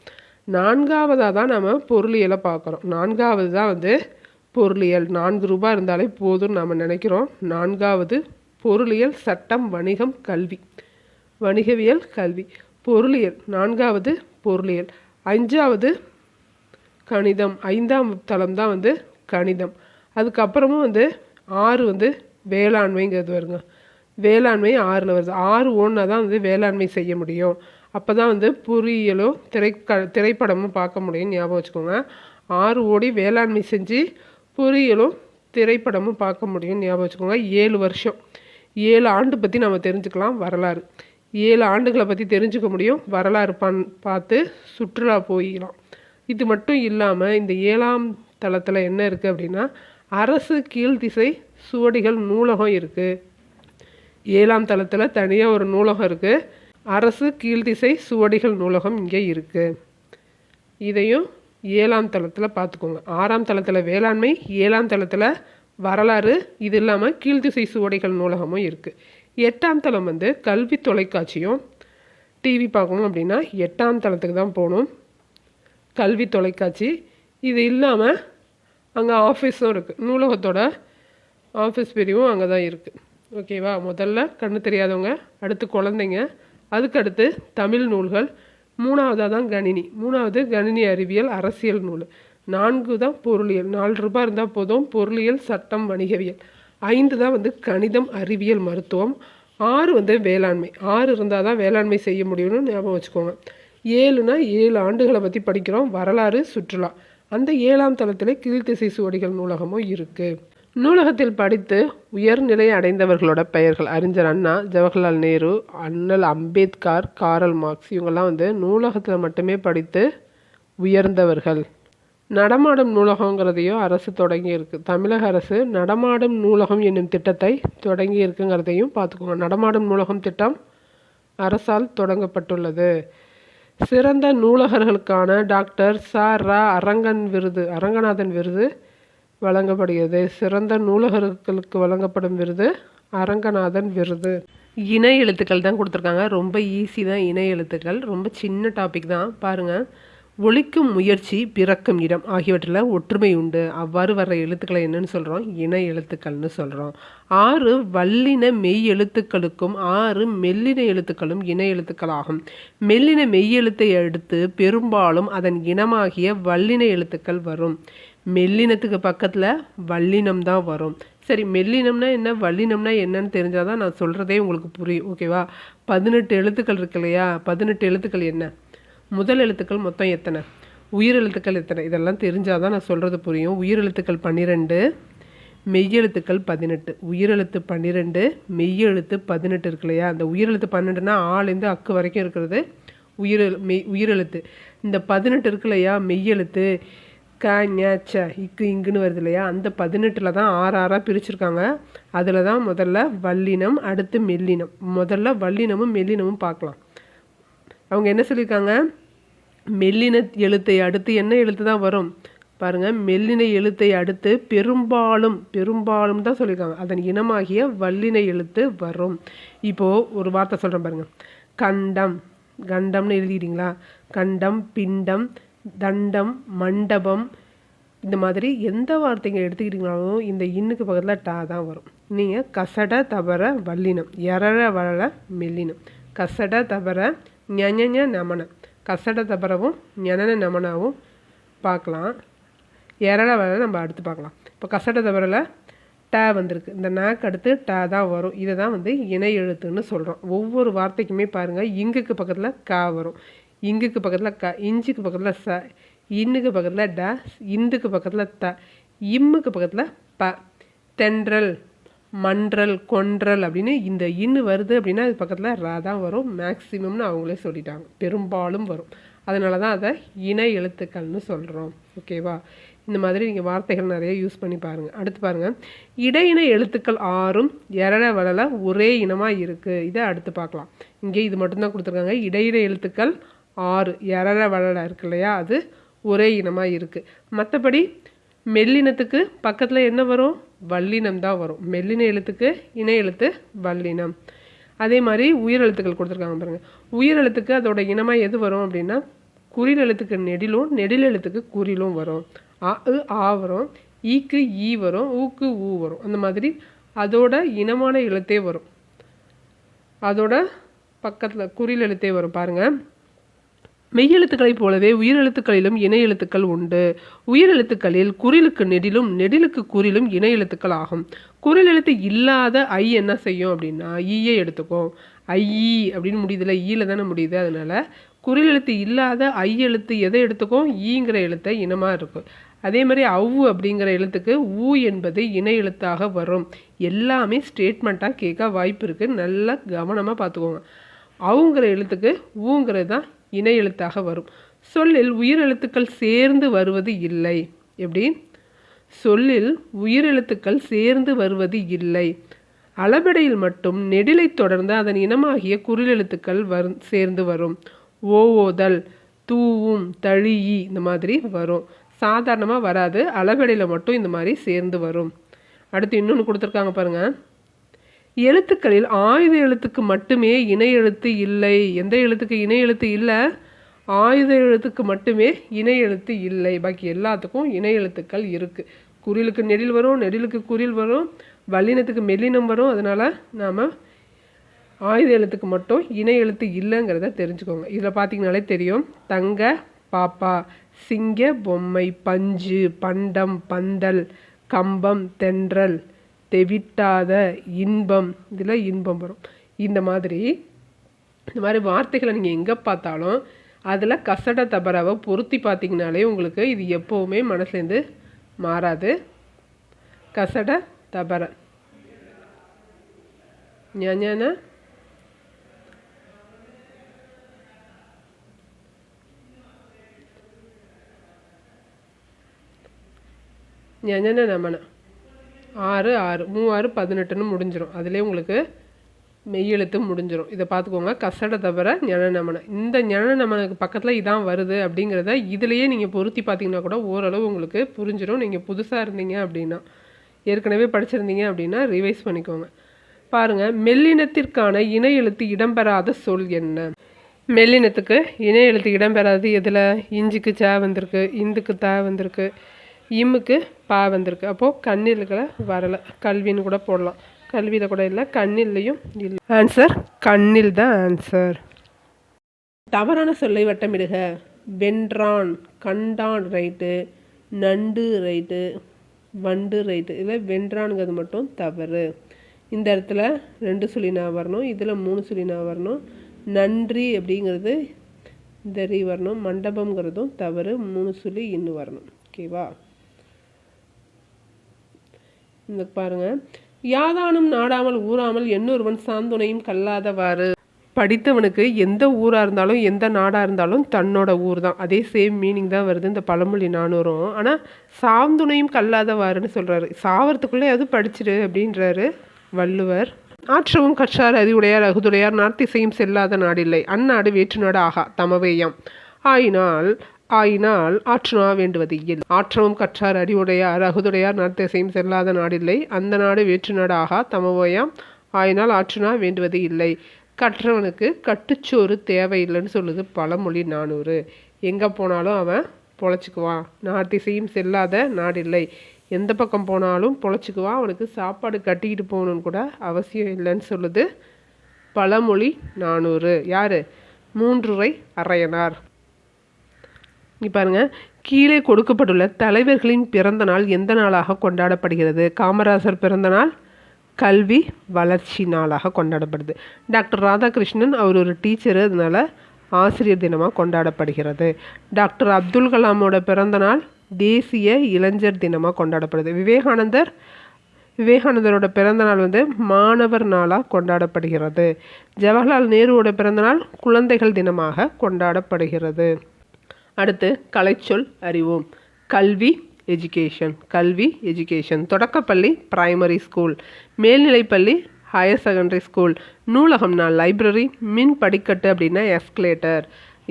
Speaker 1: 4வதாக தான் நம்ம பொருளியலை பார்க்குறோம். 4வது தான் வந்து பொருளியல். 4 ரூபாய் இருந்தாலே போதும்னு நம்ம நினைக்கிறோம். 4வது பொருளியல், சட்டம், வணிகம், கல்வி. வணிகவியல், கல்வி, பொருளியல். 4வது பொருளியல். 5வது கணிதம். 5ஆம் தளம் தான் வந்து கணிதம். அதுக்கப்புறமும் வந்து 6 வந்து வேளாண்மைங்கிறது வருங்க. வேளாண்மை 6ல் வருது. 6 ஓன்னா தான் வந்து வேளாண்மை செய்ய முடியும். அப்போ தான் வந்து பொறியியலும் திரைப்படமும் பார்க்க முடியும். ஞாபகம் வச்சுக்கோங்க. 6 ஓடி வேளாண்மை செஞ்சு பொறியியலும் திரைப்படமும் பார்க்க முடியும். ஞாபகம் வச்சுக்கோங்க. 7 வருஷம், 7 ஆண்டு பற்றி நம்ம தெரிஞ்சுக்கலாம். வரலாறு 7 ஆண்டுகளை பற்றி தெரிஞ்சுக்க முடியும். வரலாறு பார்த்து சுற்றுலா போயிடலாம். இது மட்டும் இல்லாமல் இந்த 7ஆம் தளத்தில் என்ன இருக்குது அப்படின்னா அரசு கீழ்திசை சுவடிகள் நூலகம் இருக்குது. 7ஆம் தளத்தில் தனியாக ஒரு நூலகம் இருக்குது. அரசு கீழ்திசை சுவடிகள் நூலகம் இங்கே இருக்குது. இதையும் 7ஆம் தளத்தில் பார்த்துக்கோங்க. 6ஆம் தளத்தில் வேளாண்மை, 7ஆம் தளத்தில் வரலாறு, இது இல்லாமல் கீழ்திசை சுவடிகள் நூலகமும் இருக்குது. 8ஆம் தளம் வந்து கல்வி தொலைக்காட்சியும் டிவி பார்க்கணும் அப்படின்னா 8ஆம் தளத்துக்கு தான் போகணும். கல்வி தொலைக்காட்சி. இது இல்லாமல் அங்கே ஆஃபீஸும் இருக்குது. நூலகத்தோட ஆஃபீஸ் பிரிவும் அங்கே தான் இருக்குது. ஓகேவா? முதல்ல கண்ணு தெரியாதவங்க, அடுத்து குழந்தைங்க, அதுக்கடுத்து தமிழ் நூல்கள், 3வதாக தான் கணினி. 3வது கணினி அறிவியல், அரசியல் நூல். 4 தான் பொருளியல். 4 ரூபாய் இருந்தால் போதும். பொருளியல், சட்டம், வணிகவியல். 5 தான் வந்து கணிதம், அறிவியல், மருத்துவம். 6 வந்து வேளாண்மை. 6 இருந்தால் தான் வேளாண்மை செய்ய முடியும்னு ஞாபகம் வச்சுக்கோங்க. 7னா 7 ஆண்டுகளை பற்றி படிக்கிறோம். வரலாறு, சுற்றுலா. அந்த 7ஆம் தளத்தில் கீழ்த்திசை சுவடிகள் நூலகமும் இருக்குது. நூலகத்தில் படித்து உயர்நிலை அடைந்தவர்களோட பெயர்கள்: அறிஞர் அண்ணா, ஜவஹர்லால் நேரு, அண்ணல் அம்பேத்கர், காரல் மார்க்ஸ். இவங்கெல்லாம் வந்து நூலகத்தில் மட்டுமே படித்து உயர்ந்தவர்கள். நடமாடும் நூலகங்கிறதையும் அரசு தொடங்கி இருக்குது. தமிழக அரசு நடமாடும் நூலகம் என்னும் திட்டத்தை தொடங்கி இருக்குங்கிறதையும் பார்த்துக்கோங்க. நடமாடும் நூலகம் திட்டம் அரசால் தொடங்கப்பட்டுள்ளது. சிறந்த நூலகர்களுக்கான டாக்டர் ரா அரங்கநாதன் விருது வழங்கப்படுகிறது. சிறந்த நூலகர்களுக்கு வழங்கப்படும் விருது அரங்கநாதன் விருது. இணை எழுத்துக்கள் தான் கொடுத்துருக்காங்க. ரொம்ப ஈஸி தான் இணை எழுத்துக்கள். ரொம்ப சின்ன டாபிக் தான் பாருங்கள். ஒலிக்கும் முயற்சி பிறக்கும் இடம் ஆகியவற்றில் ஒற்றுமை உண்டு. அவ்வாறு வர்ற எழுத்துக்களை என்னன்னு சொல்கிறோம்? இணை எழுத்துக்கள்னு சொல்கிறோம். 6 வல்லின மெய் எழுத்துக்களுக்கும் 6 மெல்லின எழுத்துக்களும் இணை எழுத்துக்களாகும். மெல்லின மெய் எழுத்தை அடுத்து பெரும்பாலும் அதன் இனமாகிய வல்லின எழுத்துக்கள் வரும். மெல்லினத்துக்கு பக்கத்தில் வல்லினம் தான் வரும். சரி, மெல்லினம்னா என்ன, வல்லினம்னா என்னன்னு தெரிஞ்சால் தான் நான் சொல்கிறதே உங்களுக்கு புரியும். ஓகேவா? 18 எழுத்துக்கள் இருக்கு இல்லையா? 18 எழுத்துக்கள் என்ன, முதல் எழுத்துக்கள் மொத்தம் எத்தனை, உயிரெழுத்துக்கள் எத்தனை, இதெல்லாம் தெரிஞ்சால் தான் நான் சொல்கிறது புரியும். உயிரெழுத்துக்கள் 12, மெய்யெழுத்துக்கள் 18. உயிரெழுத்து 12, மெய்யெழுத்து 18 இருக்கு இல்லையா? அந்த உயிரெழுத்து 12னா ஆலேருந்து அக்கு வரைக்கும் இருக்கிறது உயிரெழுத்து. இந்த 18 இருக்கு இல்லையா மெய்யெழுத்து, க ஞ ச இக்கு இங்குன்னு வருது இல்லையா? அந்த 18ல் தான் 6 6ஆக பிரிச்சுருக்காங்க. அதில் தான் முதல்ல வல்லினம், அடுத்து மெல்லினம். முதல்ல வல்லினமும் மெல்லினமும் பார்க்கலாம். அவங்க என்ன சொல்லியிருக்காங்க? மெல்லின எழுத்தை அடுத்து என்ன எழுத்து தான் வரும் பாருங்கள். மெல்லின எழுத்தை அடுத்து பெரும்பாலும் தான் சொல்லியிருக்காங்க. அதன் இனமாகிய வல்லின எழுத்து வரும். இப்போது ஒரு வார்த்தை சொல்கிறேன் பாருங்கள். கண்டம், கண்டம்னு எழுதிட்டீங்களா? கண்டம், பிண்டம், தண்டம், மண்டபம், இந்த மாதிரி எந்த வார்த்தைங்க எடுத்துக்கிட்டிங்கனாலும் இந்த இன்னுக்கு பக்கத்தில் டா தான் வரும். நீங்கள் கசட தவற வல்லினம், எரழ வள மெல்லினம். கசட தவற ஞஞ நமன, கசட தபரவும் ஞனன நமனாவும் பார்க்கலாம். எரழ வள நம்ம அடுத்து பார்க்கலாம். இப்போ கசட தபரில் டா வந்திருக்கு. இந்த நாக்கு அடுத்து டா தான் வரும். இதை தான் இணை எழுத்துன்னு சொல்கிறோம். ஒவ்வொரு வார்த்தைக்குமே பாருங்கள், இங்குக்கு பக்கத்தில் கா வரும், இங்குக்கு பக்கத்தில் க, இஞ்சுக்கு பக்கத்தில் ச, இன்னுக்கு பக்கத்தில் ட, இந்துக்கு பக்கத்தில் த, இம்முக்கு பக்கத்தில் ப. தென்றல், மன்றல், கொன்றல் அப்படின்னு இந்த இன்னு வருது அப்படின்னா அது பக்கத்தில் ரா தான் வரும். மேக்சிமம்னு அவங்களே சொல்லிட்டாங்க, பெரும்பாலும் வரும். அதனால தான் அதை இணை எழுத்துக்கள்னு சொல்கிறோம். ஓகேவா? இந்த மாதிரி நீங்கள் வார்த்தைகள் நிறைய யூஸ் பண்ணி பாருங்கள். அடுத்து பாருங்கள், இடையின எழுத்துக்கள் 6ம் எரழ வளல ஒரே இனமாக இருக்குது. இதை அடுத்து பார்க்கலாம். இங்கே இது மட்டும்தான் கொடுத்துருக்காங்க. இடையின எழுத்துக்கள் 6 எரழ வளல இருக்கு இல்லையா? அது ஒரே இனமாக இருக்குது. மற்றபடி மெல்லினத்துக்கு பக்கத்தில் என்ன வரும்? வல்லினம் தான் வரும். மெல்லின எழுத்துக்கு இணை எழுத்து வல்லினம். அதே மாதிரி உயிரெழுத்துக்கள் கொடுத்துருக்காங்க பாருங்கள். உயிரெழுத்துக்கு அதோட இனமாக எது வரும் அப்படின்னா, குறில் எழுத்துக்கு நெடிலும், நெடில் எழுத்துக்கு குறிலும் வரும். ஆ வரும், ஈக்கு ஈ வரும், ஊக்கு ஊ வரும். அந்த மாதிரி அதோட இனமான எழுத்தே வரும். அதோட பக்கத்தில் குறில் எழுத்தே வரும். பாருங்கள், மெய்யெழுத்துக்களைப் போலவே உயிரெழுத்துக்களிலும் இணை எழுத்துக்கள் உண்டு. உயிரெழுத்துக்களில் குறிலுக்கு நெடிலும், நெடிலுக்கு குறிலும் இணை எழுத்துக்கள் ஆகும். குறில் எழுத்து இல்லாத ஐ என்ன செய்யும் அப்படின்னா ஈயை எடுத்துக்கும். ஐ அப்படின்னு முடியுதுல, ஈல தானே முடியுது. அதனால குறில் எழுத்து இல்லாத ஐ எழுத்து எதை எடுத்துக்கும்? ஈங்கிற எழுத்தை இனமாக இருக்கும். அதே மாதிரி அவ்வு அப்படிங்கிற எழுத்துக்கு ஊ என்பது இணை எழுத்தாக வரும். எல்லாமே ஸ்டேட்மெண்ட்டாக கேட்க வாய்ப்பு இருக்குது. நல்லா கவனமாக பார்த்துக்கோங்க. அவுங்கிற எழுத்துக்கு ஊங்கிறது தான் இணை எழுத்தாக வரும். சொல்லில் உயிரெழுத்துக்கள் சேர்ந்து வருவது இல்லை. எப்படி? சொல்லில் உயிரெழுத்துக்கள் சேர்ந்து வருவது இல்லை. அளபெடையில் மட்டும் நெடிலை தொடர்ந்து அதன் இனமாகிய குறிலெழுத்துக்கள் சேர்ந்து வரும். ஓதல், தூவும், தழியி இந்த மாதிரி வரும். சாதாரணமாக வராது, அளபெடையில் மட்டும் இந்த மாதிரி சேர்ந்து வரும். அடுத்து இன்னொன்று கொடுத்துருக்காங்க பாருங்கள். எழுத்துக்களில் ஆயுத எழுத்துக்கு மட்டுமே இணை எழுத்து இல்லை. எந்த எழுத்துக்கு இணை எழுத்து இல்லை? ஆயுத எழுத்துக்கு மட்டுமே இணை எழுத்து இல்லை. பாக்கி எல்லாத்துக்கும் இணை எழுத்துக்கள் இருக்குது. குறிலுக்கு நெடில் வரும், நெடிலுக்கு குறில் வரும், வல்லினத்துக்கு மெல்லினம் வரும். அதனால் நாம் ஆயுத எழுத்துக்கு மட்டும் இணை எழுத்து இல்லைங்கிறத தெரிஞ்சுக்கோங்க. இதில் பார்த்தீங்கனாலே தெரியும். தங்க, பாப்பா, சிங்க, பொம்மை, பஞ்சு, பண்டம், பந்தல், கம்பம், தென்றல், தெவிட்டாத, இன்பம், இதில் இன்பம் வரும். இந்த மாதிரி வார்த்தைகளை நீங்கள் எங்கே பார்த்தாலும் அதில் கசட தபராவை பொருத்தி பார்த்தீங்கனாலே உங்களுக்கு இது எப்போவுமே மனசுலேருந்து மாறாது. கசட தபர ஞன ஞன நமன 6 6 3 6 18ன்னு முடிஞ்சிடும். அதிலே உங்களுக்கு மெய்யெழுத்து முடிஞ்சிடும். இதை பார்த்துக்கோங்க. கசட தவிர ஞனநமன, இந்த ஞனநமனுக்கு பக்கத்தில் இதான் வருது அப்படிங்கிறத இதுலேயே நீங்கள் பொருத்தி பார்த்தீங்கன்னா கூட ஓரளவு உங்களுக்கு புரிஞ்சிடும். நீங்கள் புதுசாக இருந்தீங்க அப்படின்னா, ஏற்கனவே படிச்சிருந்தீங்க அப்படின்னா ரிவைஸ் பண்ணிக்கோங்க. பாருங்கள், மெல்லினத்திற்கான இணை எழுத்து இடம்பெறாத சொல் என்ன? மெல்லினத்துக்கு இணை எழுத்து இடம்பெறாது எதில்? இஞ்சுக்கு ச வந்திருக்கு, இந்துக்கு த வந்திருக்கு, இம்முக்கு பா வந்திருக்கு. அப்போது கண்ணில்களை வரலை. கல்வின்னு கூட போடலாம். கல்வியில் கூட இல்லை, கண்ணில்லையும் இல்லை. ஆன்சர் கண்ணில் தான் ஆன்சர். தவறான சொல்லை வட்டமிடுக. வென்றான், கண்டான் ரைட்டு, நண்டு ரைட்டு, வண்டு ரைட்டு. இதில் வென்றான்ங்கிறது மட்டும் தவறு. இந்த இடத்துல 2 சுழினா வரணும், இதில் 3 சுழினா வரணும். நன்றி அப்படிங்கிறது இந்த ரீ வரணும். மண்டபம்ங்கிறதும் தவறு, 3 சுழி இன்னும் வரணும். ஓகேவா? இந்த பாருங்கள், யாதானும் நாடாமல் ஊறாமல் எண்ணொருவன் சாந்துணையும் கல்லாதவாறு. படித்தவனுக்கு எந்த ஊராக இருந்தாலும் எந்த நாடாக இருந்தாலும் தன்னோட ஊர் தான். அதே சேம் மீனிங் தான் வருது இந்த பழமொழி 400. ஆனால் சாந்துணையும் கல்லாதவாறுன்னு சொல்கிறாரு. சாவறதுக்குள்ளே அது படிச்சிடு அப்படின்றாரு வள்ளுவர். ஆற்றவும் கற்றார் அறிவுடையார் அகுதுடையார் நார்த்திசையும் செல்லாத நாடில்லை, அந்நாடு வேற்று நாடு ஆகா தமவேயம். ஆயினால் ஆற்றுனா வேண்டுவது இயல். ஆற்றவும் கற்றார் அறிவுடையார் அகுதுடையார் நார்த்திசையும் செல்லாத நாடில்லை, அந்த நாடு வேற்று நாடு ஆகா தமவேயம். ஆயினால் ஆற்றுனா வேண்டுவது இல்லை. கற்றவனுக்கு கட்டுச்சோறு தேவையில்லைன்னு சொல்லுது பழமொழி 400. எங்கே போனாலும் அவன் பொழைச்சிக்குவான். நார்த்திசையும் செல்லாத நாடில்லை, எந்த பக்கம் போனாலும் பொழைச்சிக்குவான். அவனுக்கு சாப்பாடு கட்டிக்கிட்டு போகணுன்னு கூட அவசியம் இல்லைன்னு சொல்லுது பழமொழி 400. யார்? 3 அறையனார். இங்கே பாருங்கள், கீழே கொடுக்கப்பட்டுள்ள தலைவர்களின் பிறந்த நாள் எந்த நாளாக கொண்டாடப்படுகிறது? காமராசர் பிறந்த நாள் கல்வி வளர்ச்சி நாளாக கொண்டாடப்படுது. டாக்டர் ராதாகிருஷ்ணன் அவர் ஒரு டீச்சரு, அதனால் ஆசிரியர் தினமாக கொண்டாடப்படுகிறது. டாக்டர் அப்துல் கலாமோட பிறந்த நாள் தேசிய இளைஞர் தினமாக கொண்டாடப்படுது. விவேகானந்தரோட பிறந்த நாள் மாணவர் நாளாக கொண்டாடப்படுகிறது. ஜவஹர்லால் நேருவோட பிறந்த நாள் குழந்தைகள் தினமாக கொண்டாடப்படுகிறது. அடுத்து கலைச்சொல் அறிவோம். கல்வி எஜுகேஷன். தொடக்கப்பள்ளி பிரைமரி ஸ்கூல், மேல்நிலைப்பள்ளி ஹையர் செகண்டரி ஸ்கூல். நூலகம்னா லைப்ரரி, மின் படிக்கட்டு அப்படின்னா எஸ்கலேட்டர்.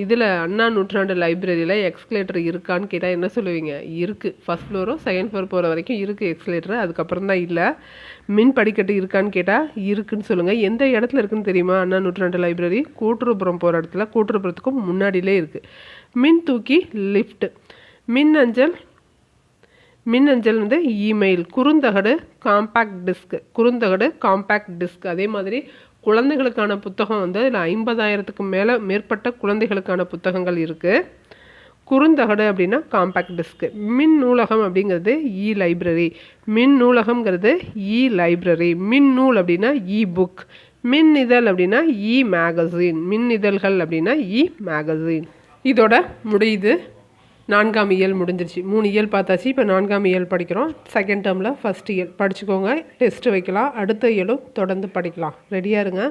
Speaker 1: இதில் அண்ணா நூற்றாண்டு லைப்ரரியில் எக்ஸ்கலேட்டர் இருக்கான்னு கேட்டால் என்ன சொல்லுவீங்க? இருக்குது. ஃபஸ்ட் ஃப்ளோரும் செகண்ட் ஃப்ளோர் போகிற வரைக்கும் இருக்குது எக்ஸ்கலேட்டர், அதுக்கப்புறம் தான் இல்லை. மின் படிக்கட்டு இருக்கான்னு கேட்டால் இருக்குன்னு சொல்லுங்கள். எந்த இடத்துல இருக்குதுன்னு தெரியுமா? அண்ணா நூற்றாண்டு லைப்ரரி கூட்டுறவுப்புறம் போகிற இடத்துல, கூட்டுறவுப்புறத்துக்கும் முன்னாடியிலே இருக்குது. மின் தூக்கி லிஃப்ட். மின்னஞ்சல் இமெயில். குறுந்தகடு compact disk. அதே மாதிரி குழந்தைகளுக்கான புத்தகம் இதில் 50,000க்கும் மேற்பட்ட குழந்தைகளுக்கான புத்தகங்கள் இருக்குது. குறுந்தகடு அப்படின்னா காம்பேக்ட் டிஸ்க்கு. மின் நூலகம் அப்படிங்கிறது இ லைப்ரரி. மின் நூலகம்ங்கிறது இ லைப்ரரி. மின் நூல் அப்படின்னா இ புக். மின் இதழ் அப்படின்னா இ மேகசின். மின் இதழ்கள் அப்படின்னா இ மேகசின். இதோட முடியுது 4ஆம் இயல் முடிஞ்சிருச்சு. 3 இயல் பார்த்தாச்சு. இப்போ 4ஆம் இயல் படிக்கிறோம். செகண்ட் டேர்மில் ஃபஸ்ட் இயல் படிச்சுக்கோங்க. டெஸ்ட்டு வைக்கலாம். அடுத்த இயலும் தொடர்ந்து படிக்கலாம். ரெடியாக இருங்க.